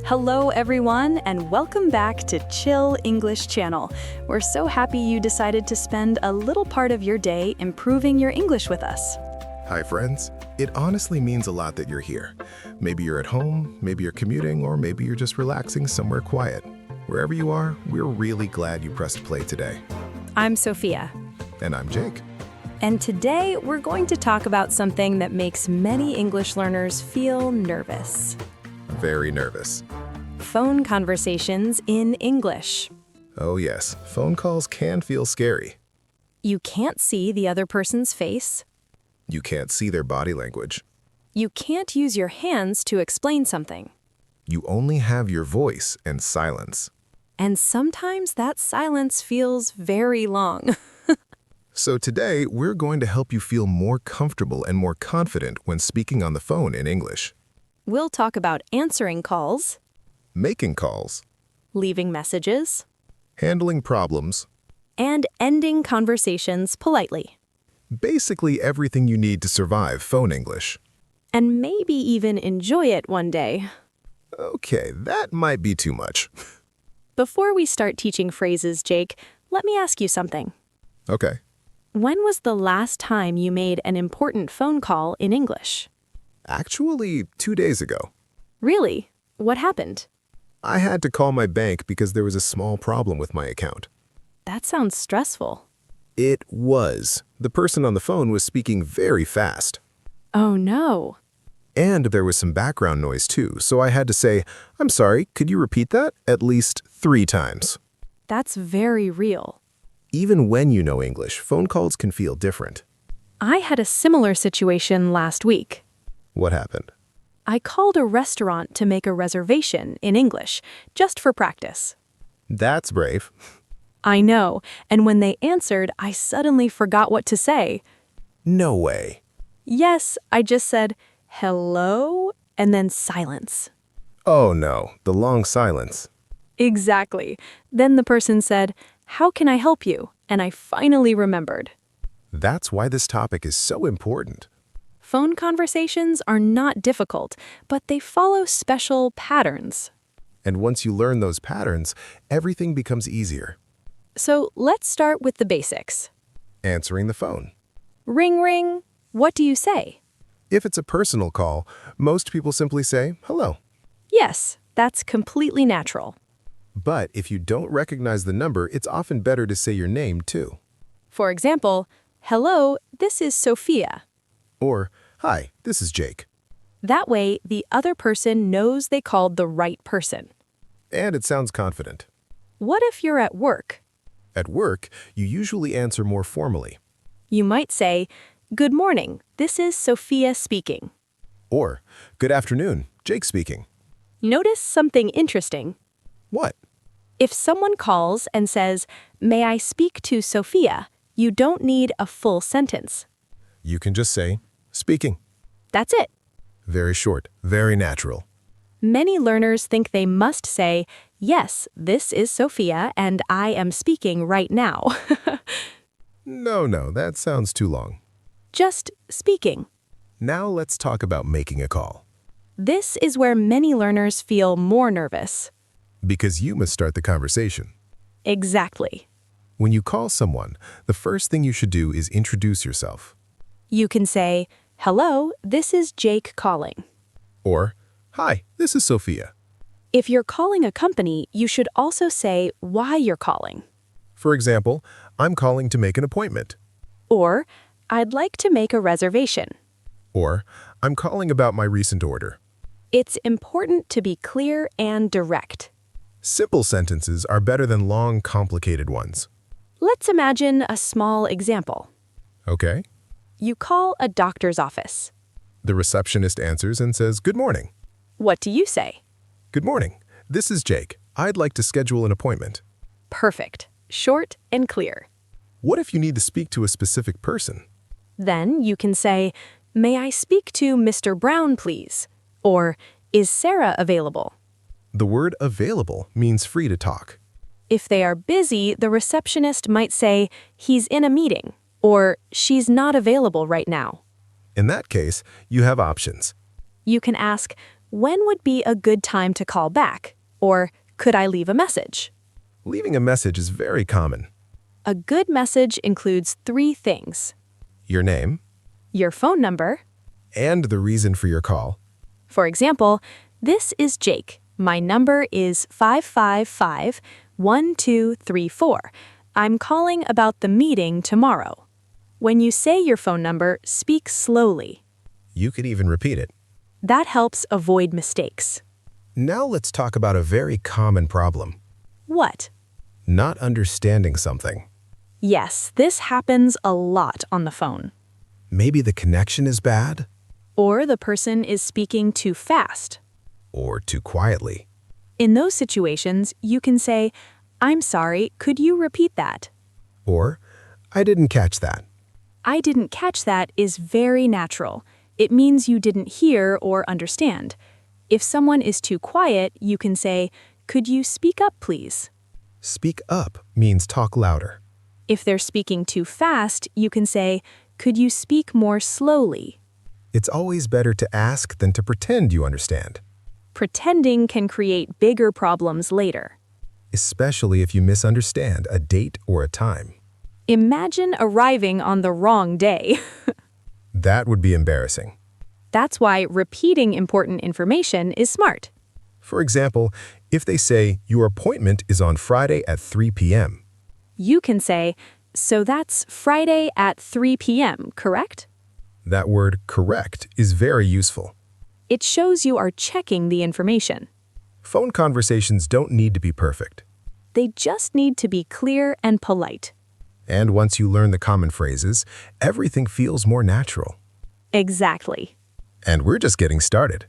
Hello everyone, and welcome back to Chill English Channel. We're so happy you decided to spend a little part of your day improving your English with us. Hi friends, it honestly means a lot that you're here. Maybe you're at home, maybe you're commuting, or maybe you're just relaxing somewhere quiet. Wherever you are, we're really glad you pressed play today. I'm Sophia. And I'm Jake. And today we're going to talk about something that makes many English learners feel nervous. Very nervous. Phone conversations in English. Oh yes, phone calls can feel scary. You can't see the other person's face. You can't see their body language. You can't use your hands to explain something. You only have your voice and silence. And sometimes that silence feels very long. So today, we're going to help you feel more comfortable and more confident when speaking on the phone in English. We'll talk about answering calls, Making calls, leaving messages, handling problems, and ending conversations politely. basically everything you need to survive phone English. And maybe even enjoy it one day. Okay, that might be too much. Before we start teaching phrases, Jake, let me ask you something. Okay. When was the last time you made an important phone call in English? Actually, 2 days ago. Really? What happened? I had to call my bank because there was a small problem with my account. That sounds stressful. It was. The person on the phone was speaking very fast. Oh no. And there was some background noise too, so I had to say, "I'm sorry, could you repeat that?" at least 3 times. That's very real. Even when you know English, phone calls can feel different. I had a similar situation last week. What happened? I called a restaurant to make a reservation in English, just for practice. That's brave. I know, and when they answered, I suddenly forgot what to say. No way. Yes, I just said, hello, and then silence. Oh no, the long silence. Exactly. Then the person said, how can I help you? And I finally remembered. That's why this topic is so important. Phone conversations are not difficult, but they follow special patterns. And once you learn those patterns, everything becomes easier. So let's start with the basics. Answering the phone. Ring, ring. What do you say? If it's a personal call, most people simply say, "Hello." Yes, that's completely natural. But if you don't recognize the number, it's often better to say your name too. For example, hello, this is Sophia. Or, "Hi, this is Jake." That way, the other person knows they called the right person. And it sounds confident. What if you're at work? At work, you usually answer more formally. You might say, good morning, this is Sophia speaking. Or, "Good afternoon, Jake speaking." Notice something interesting. What? If someone calls and says, may I speak to Sophia, you don't need a full sentence. You can just say, "Speaking." That's it. Very short, very natural. Many learners think they must say, yes, this is Sophia and I am speaking right now. No, that sounds too long. Just speaking. Now let's talk about making a call. This is where many learners feel more nervous. Because you must start the conversation. Exactly. When you call someone, the first thing you should do is introduce yourself. You can say, hello, this is Jake calling. Or, "Hi, this is Sophia." If you're calling a company, you should also say why you're calling. For example, "I'm calling to make an appointment." Or, I'd like to make a reservation. Or, "I'm calling about my recent order." It's important to be clear and direct. Simple sentences are better than long, complicated ones. Let's imagine a small example. Okay? You call a doctor's office. The receptionist answers and says, "Good morning." What do you say? "Good morning. This is Jake. I'd like to schedule an appointment." Perfect. Short and clear. What if you need to speak to a specific person? Then you can say, may I speak to Mr. Brown, please? Or, is Sarah available? The word "available" means free to talk. If they are busy, the receptionist might say, he's in a meeting, or she's not available right now. In that case, you have options. You can ask, When would be a good time to call back? Or could I leave a message? Leaving a message is very common. A good message includes 3 things: Your name, your phone number. and the reason for your call. For example, this is Jake. My number is 555-1234. I'm calling about the meeting tomorrow. When you say your phone number, speak slowly. You could even repeat it. That helps avoid mistakes. Now let's talk about a very common problem. What? Not understanding something. Yes, this happens a lot on the phone. Maybe the connection is bad, Or the person is speaking too fast. or too quietly. In those situations, you can say, "I'm sorry, could you repeat that?" Or, I didn't catch that. "I didn't catch that" is very natural. It means you didn't hear or understand. If someone is too quiet, you can say, "Could you speak up, please?" Speak up means talk louder. If they're speaking too fast, you can say, "Could you speak more slowly?" It's always better to ask than to pretend you understand, Pretending can create bigger problems later. especially if you misunderstand a date or a time. Imagine arriving on the wrong day. That would be embarrassing. That's why repeating important information is smart. For example, if they say, your appointment is on Friday at 3 p.m., You can say, "So that's Friday at 3 p.m., correct?" that word correct is very useful. It shows you are checking the information. Phone conversations don't need to be perfect. They just need to be clear and polite. And once you learn the common phrases, everything feels more natural. Exactly. And we're just getting started.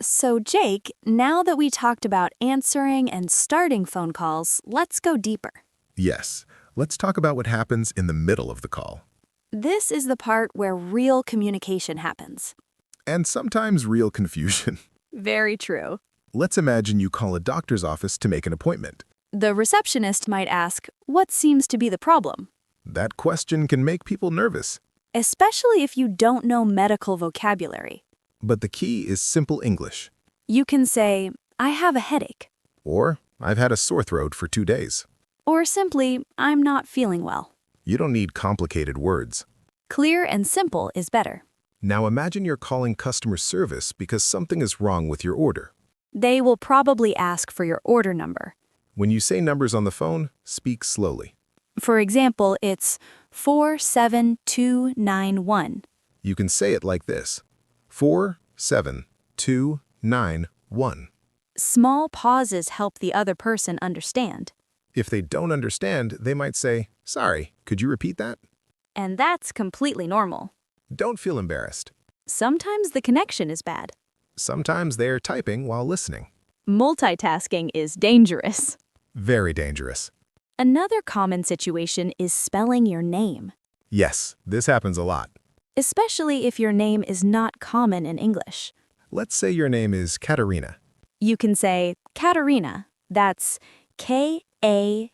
So, Jake, now that we talked about answering and starting phone calls, let's go deeper. Yes, let's talk about what happens in the middle of the call. This is the part where real communication happens. And sometimes real confusion. Very true. Let's imagine you call a doctor's office to make an appointment. The receptionist might ask, "What seems to be the problem?" That question can make people nervous. Especially if you don't know medical vocabulary. But the key is simple English. You can say, "I have a headache." Or, I've had a sore throat for 2 days. Or simply, "I'm not feeling well." You don't need complicated words. Clear and simple is better. Now imagine you're calling customer service because something is wrong with your order. They will probably ask for your order number. When you say numbers on the phone, speak slowly. For example, it's 47291. You can say it like this: 47291. Small pauses help the other person understand. If they don't understand, they might say, sorry, could you repeat that? And that's completely normal. Don't feel embarrassed. Sometimes the connection is bad. Sometimes they're typing while listening. Multitasking is dangerous. Very dangerous. Another common situation is spelling your name, Yes, this happens a lot. especially if your name is not common in English. Let's say your name is Katerina. You can say Katerina. That's Katarina.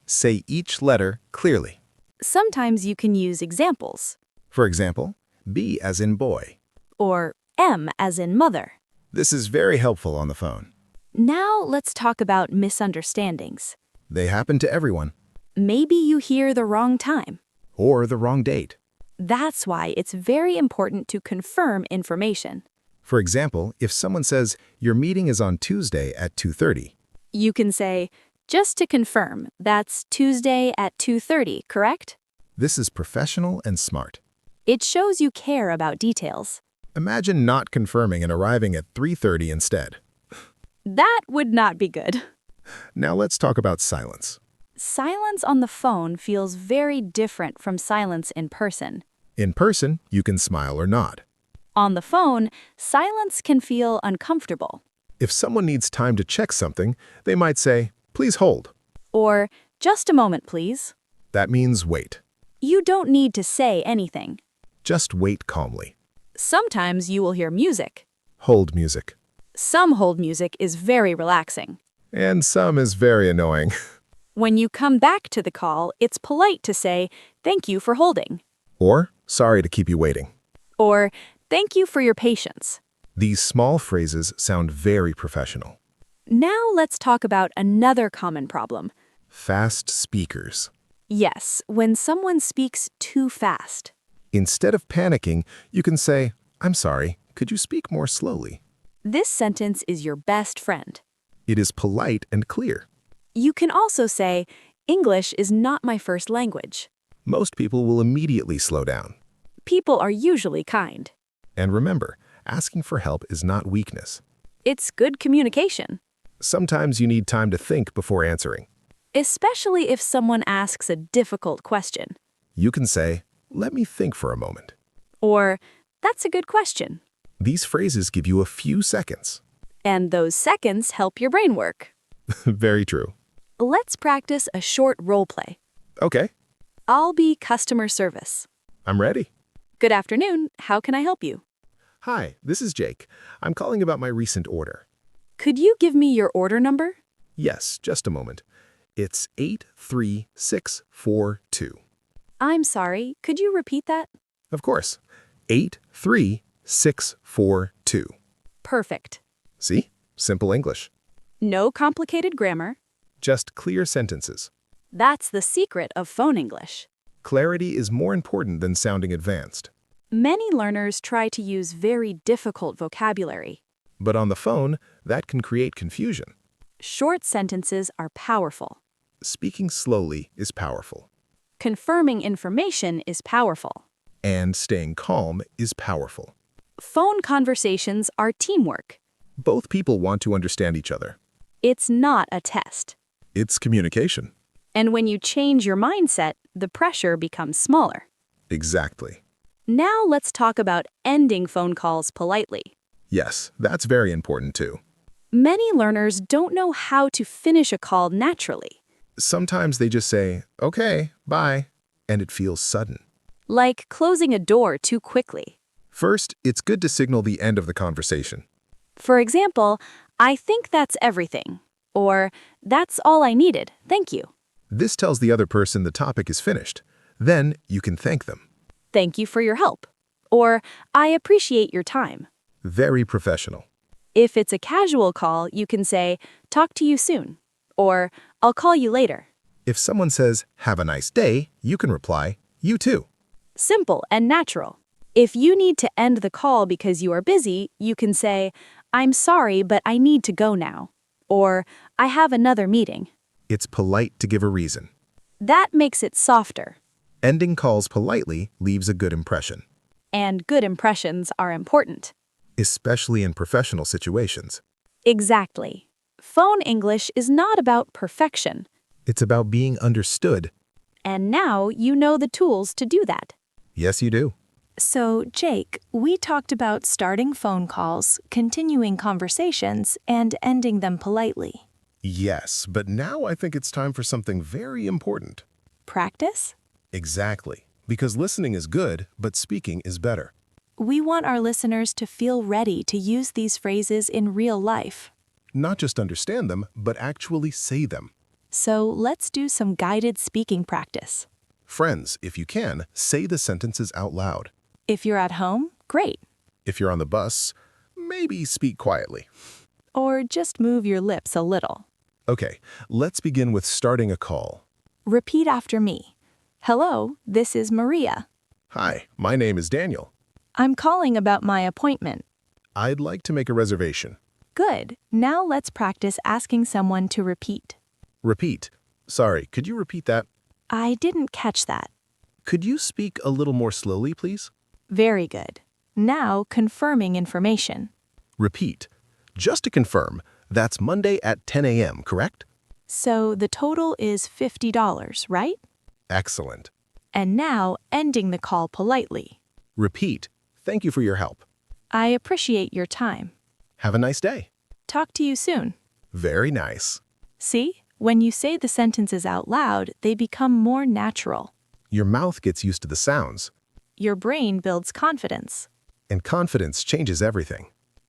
Say each letter clearly. Sometimes you can use examples, For example, B as in boy. or M as in mother. This is very helpful on the phone. Now let's talk about misunderstandings. They happen to everyone. Maybe you hear the wrong time. Or the wrong date. That's why it's very important to confirm information. For example, if someone says, your meeting is on Tuesday at 2:30, You can say, "Just to confirm, that's Tuesday at 2:30, correct?" this is professional and smart. It shows you care about details. Imagine not confirming and arriving at 3:30 instead. That would not be good. Now let's talk about silence. Silence on the phone feels very different from silence in person. In person, you can smile or nod. On the phone, silence can feel uncomfortable. If someone needs time to check something, they might say, please hold. Or, "Just a moment, please." That means wait. You don't need to say anything. Just wait calmly. Sometimes you will hear music. Hold music. Some hold music is very relaxing. And some is very annoying. When you come back to the call, it's polite to say, "Thank you for holding." Or, sorry to keep you waiting. Or, Thank you for your patience. These small phrases sound very professional. Now let's talk about another common problem. Fast speakers. Yes, when someone speaks too fast. Instead of panicking, you can say, "I'm sorry, could you speak more slowly?" This sentence is your best friend. It is polite and clear. You can also say, English is not my first language. Most people will immediately slow down. People are usually kind. And remember, asking for help is not weakness. It's good communication, Sometimes you need time to think before answering. especially if someone asks a difficult question. You can say, "Let me think for a moment." Or, that's a good question. These phrases give you a few seconds. And those seconds help your brain work. Very true. Let's practice a short role play. Okay, I'll be customer service. I'm ready. Good afternoon. How can I help you? Hi, this is Jake. I'm calling about my recent order. Could you give me your order number? Yes, just a moment. It's 83642. I'm sorry. Could you repeat that? Of course, 83642. Perfect. See? Simple English. No complicated grammar. Just clear sentences. That's the secret of phone English. Clarity is more important than sounding advanced. Many learners try to use very difficult vocabulary. But on the phone, that can create confusion. Short sentences are powerful. Speaking slowly is powerful. Confirming information is powerful. And staying calm is powerful. Phone conversations are teamwork. Both people want to understand each other. It's not a test. It's communication. And when you change your mindset, the pressure becomes smaller. Exactly. Now let's talk about ending phone calls politely. Yes, that's very important too. Many learners don't know how to finish a call naturally, Sometimes they just say, "Okay, bye," and it feels sudden. like closing a door too quickly. First, it's good to signal the end of the conversation. For example, I think that's everything. Or, that's all I needed, thank you. This tells the other person the topic is finished. Then you can thank them. Thank you for your help. Or, I appreciate your time. Very professional. If it's a casual call, you can say, talk to you soon. Or, I'll call you later. If someone says, "Have a nice day," you can reply, "You too." Simple and natural. If you need to end the call because you are busy, you can say, I'm sorry, but I need to go now. Or, I have another meeting. It's polite to give a reason. That makes it softer. Ending calls politely leaves a good impression, And good impressions are important. especially in professional situations. Exactly. Phone English is not about perfection. It's about being understood. And now you know the tools to do that. Yes, you do. So, Jake, we talked about starting phone calls, continuing conversations, and ending them politely. Yes, but now I think it's time for something very important. Practice? Exactly. Because listening is good, but speaking is better. We want our listeners to feel ready to use these phrases in real life. Not just understand them, but actually say them. So, let's do some guided speaking practice. Friends, if you can, say the sentences out loud. If you're at home, great. If you're on the bus, maybe speak quietly. Or just move your lips a little. Okay, let's begin with starting a call. Repeat after me. Hello, this is Maria. Hi, my name is Daniel. I'm calling about my appointment. I'd like to make a reservation. Good. Now let's practice asking someone to repeat. Repeat. Sorry, could you repeat that? I didn't catch that. Could you speak a little more slowly, please? Very good. Now confirming information. Repeat. Just to confirm, that's Monday at 10 a.m., correct? So the total is $50, right? Excellent. And now ending the call politely. Repeat. Thank you for your help. I appreciate your time. Have a nice day. Talk to you soon. Very nice. See, when you say the sentences out loud, they become more natural. Your mouth gets used to the sounds, Your brain builds confidence. and confidence changes everything.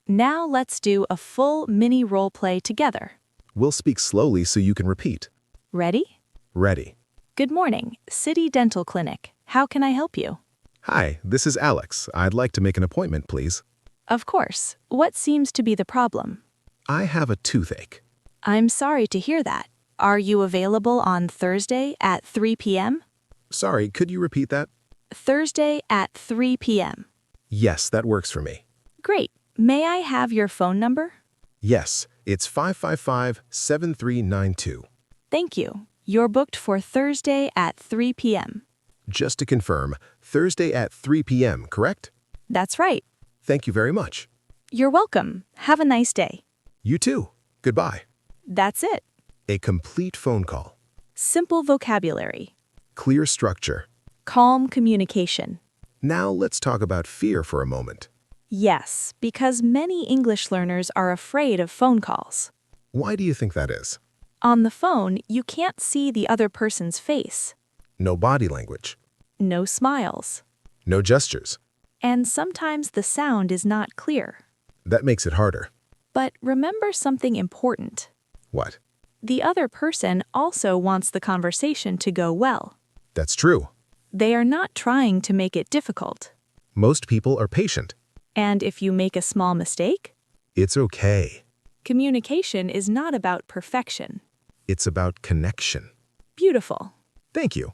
Now let's do a full mini role play together. We'll speak slowly so you can repeat. Ready? Ready. Good morning, City Dental Clinic. How can I help you? Hi, this is Alex. I'd like to make an appointment, please. Of course. What seems to be the problem? I have a toothache. I'm sorry to hear that. Are you available on Thursday at 3 p.m.? Sorry, could you repeat that? Thursday at 3 p.m. Yes, that works for me. Great. May I have your phone number? Yes, it's 555-7392. Thank you. You're booked for Thursday at 3 p.m. Just to confirm, Thursday at 3 p.m., correct? That's right. Thank you very much. You're welcome. Have a nice day. You too. Goodbye. That's it. A complete phone call. Simple vocabulary. Clear structure. Calm communication. Now let's talk about fear for a moment. Yes, because many English learners are afraid of phone calls. Why do you think that is? On the phone, you can't see the other person's face. No body language. No smiles. No gestures. And sometimes the sound is not clear. That makes it harder. But remember something important. What? The other person also wants the conversation to go well. That's true. They are not trying to make it difficult. Most people are patient. And if you make a small mistake, It's okay. communication is not about perfection. It's about connection. Beautiful. Thank you.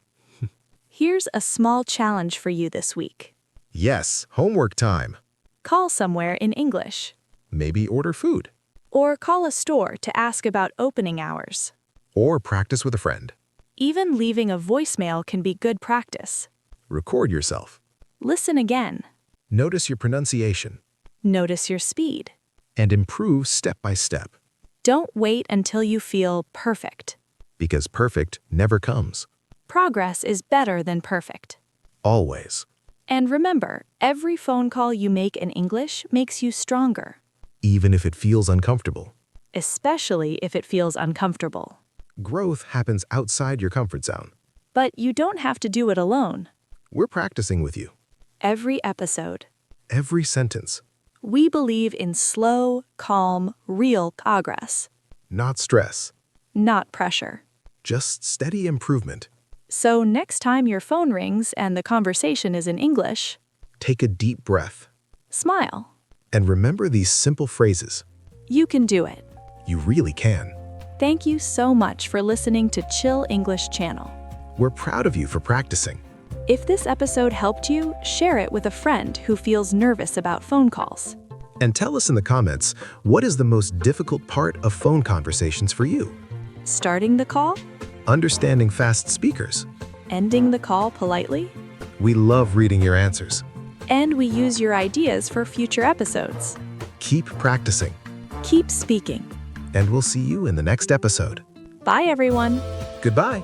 Here's a small challenge for you this week. Yes, homework time. Call somewhere in English. Maybe order food. Or call a store to ask about opening hours. Or practice with a friend. Even leaving a voicemail can be good practice. Record yourself. Listen again. Notice your pronunciation. Notice your speed. And improve step by step. Don't wait until you feel perfect. Because perfect never comes. Progress is better than perfect. Always. And remember, every phone call you make in English makes you stronger, Even if it feels uncomfortable. especially if it feels uncomfortable. Growth happens outside your comfort zone. But you don't have to do it alone. We're practicing with you. Every episode, Every sentence. we believe in slow, calm, real progress, Not stress. not pressure. Just steady improvement. So next time your phone rings and the conversation is in English, Take a deep breath. smile. And remember these simple phrases. You can do it. You really can. Thank you so much for listening to Chill English Channel. We're proud of you for practicing. If this episode helped you, share it with a friend who feels nervous about phone calls. And tell us in the comments, what is the most difficult part of phone conversations for you? Starting the call? Understanding fast speakers. Ending the call politely? We love reading your answers. And we use your ideas for future episodes. Keep practicing. Keep speaking. And we'll see you in the next episode. Bye, everyone. Goodbye.